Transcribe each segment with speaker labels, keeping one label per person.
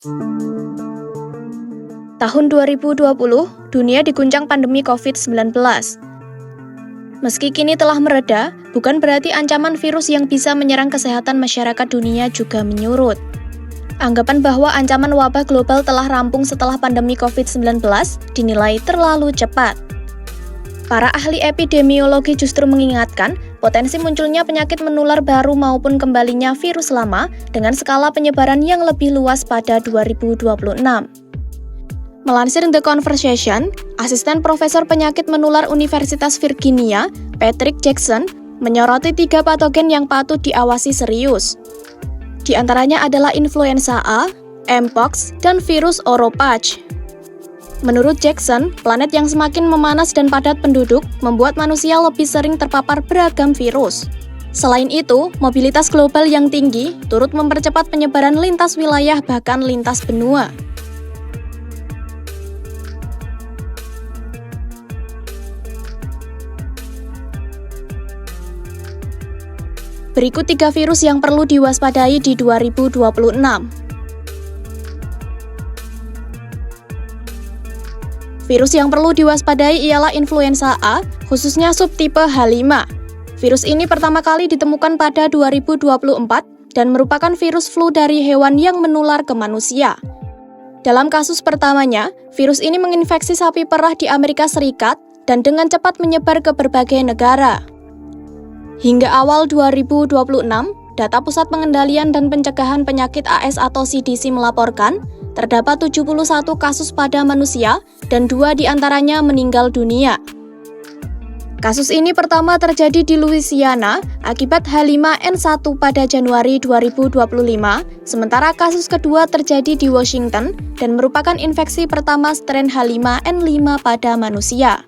Speaker 1: Tahun 2020, dunia diguncang pandemi COVID-19. Meski kini telah mereda, bukan berarti ancaman virus yang bisa menyerang kesehatan masyarakat dunia juga menyurut. Anggapan bahwa ancaman wabah global telah rampung setelah pandemi COVID-19 dinilai terlalu cepat. Para ahli epidemiologi justru mengingatkan potensi munculnya penyakit menular baru maupun kembalinya virus lama dengan skala penyebaran yang lebih luas pada 2026. Melansir The Conversation, asisten profesor penyakit menular Universitas Virginia, Patrick Jackson, menyoroti 3 patogen yang patut diawasi serius. Di antaranya adalah influenza A, Mpox, dan virus Oropach. Menurut Jackson, planet yang semakin memanas dan padat penduduk membuat manusia lebih sering terpapar beragam virus. Selain itu, mobilitas global yang tinggi turut mempercepat penyebaran lintas wilayah bahkan lintas benua. Berikut 3 virus yang perlu diwaspadai di 2026. Virus yang perlu diwaspadai ialah influenza A, khususnya subtipe H5. Virus ini pertama kali ditemukan pada 2024 dan merupakan virus flu dari hewan yang menular ke manusia. Dalam kasus pertamanya, virus ini menginfeksi sapi perah di Amerika Serikat dan dengan cepat menyebar ke berbagai negara. Hingga awal 2026, data Pusat Pengendalian dan Pencegahan Penyakit AS atau CDC melaporkan, terdapat 71 kasus pada manusia dan 2 diantaranya meninggal dunia. Kasus ini pertama terjadi di Louisiana akibat H5N1 pada Januari 2025, sementara kasus kedua terjadi di Washington dan merupakan infeksi pertama strain H5N5 pada manusia.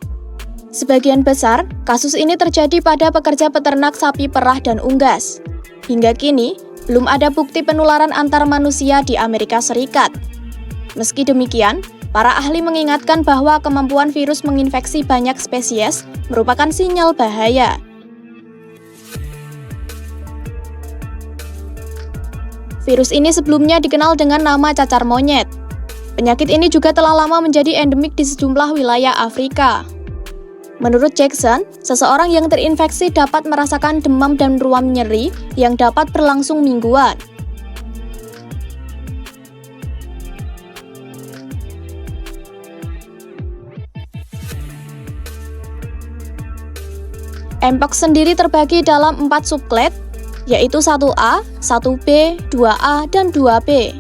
Speaker 1: Sebagian besar, kasus ini terjadi pada pekerja peternak sapi perah dan unggas. Hingga kini, belum ada bukti penularan antar manusia di Amerika Serikat. Meski demikian, para ahli mengingatkan bahwa kemampuan virus menginfeksi banyak spesies merupakan sinyal bahaya. Virus ini sebelumnya dikenal dengan nama cacar monyet. Penyakit ini juga telah lama menjadi endemik di sejumlah wilayah Afrika. Menurut Jackson, seseorang yang terinfeksi dapat merasakan demam dan ruam nyeri yang dapat berlangsung mingguan. Mpox sendiri terbagi dalam 4 subclade, yaitu 1A, 1B, 2A, dan 2B.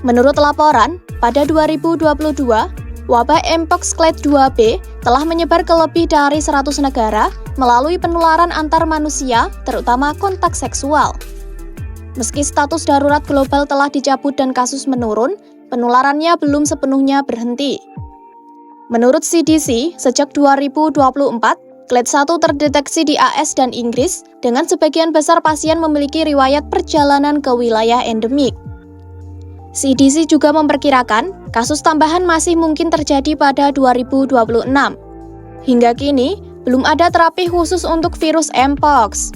Speaker 1: Menurut laporan, pada 2022, wabah Mpox clade 2B telah menyebar ke lebih dari 100 negara melalui penularan antar manusia, terutama kontak seksual. Meski status darurat global telah dicabut dan kasus menurun, penularannya belum sepenuhnya berhenti. Menurut CDC, sejak 2024, clade 1 terdeteksi di AS dan Inggris, dengan sebagian besar pasien memiliki riwayat perjalanan ke wilayah endemik. CDC juga memperkirakan kasus tambahan masih mungkin terjadi pada 2026. Hingga kini, belum ada terapi khusus untuk virus Mpox.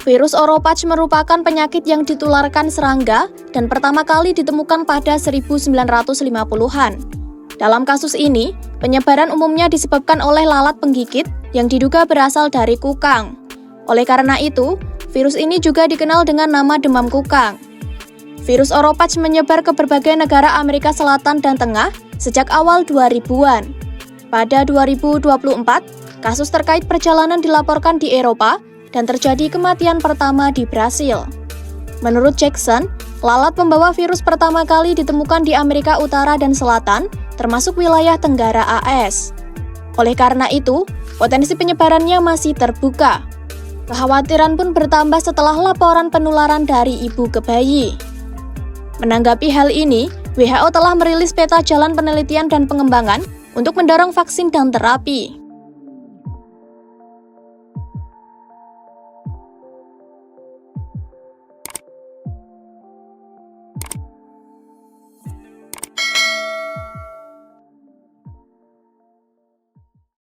Speaker 1: Virus Oropach merupakan penyakit yang ditularkan serangga dan pertama kali ditemukan pada 1950-an. Dalam kasus ini, penyebaran umumnya disebabkan oleh lalat penggigit yang diduga berasal dari kukang. Oleh karena itu, virus ini juga dikenal dengan nama demam kukang. Virus Oropach menyebar ke berbagai negara Amerika Selatan dan Tengah sejak awal 2000-an. Pada 2024, kasus terkait perjalanan dilaporkan di Eropa dan terjadi kematian pertama di Brasil. Menurut Jackson, lalat pembawa virus pertama kali ditemukan di Amerika Utara dan Selatan, termasuk wilayah Tenggara AS. Oleh karena itu, potensi penyebarannya masih terbuka. Kekhawatiran pun bertambah setelah laporan penularan dari ibu ke bayi. Menanggapi hal ini, WHO telah merilis peta jalan penelitian dan pengembangan untuk mendorong vaksin dan terapi.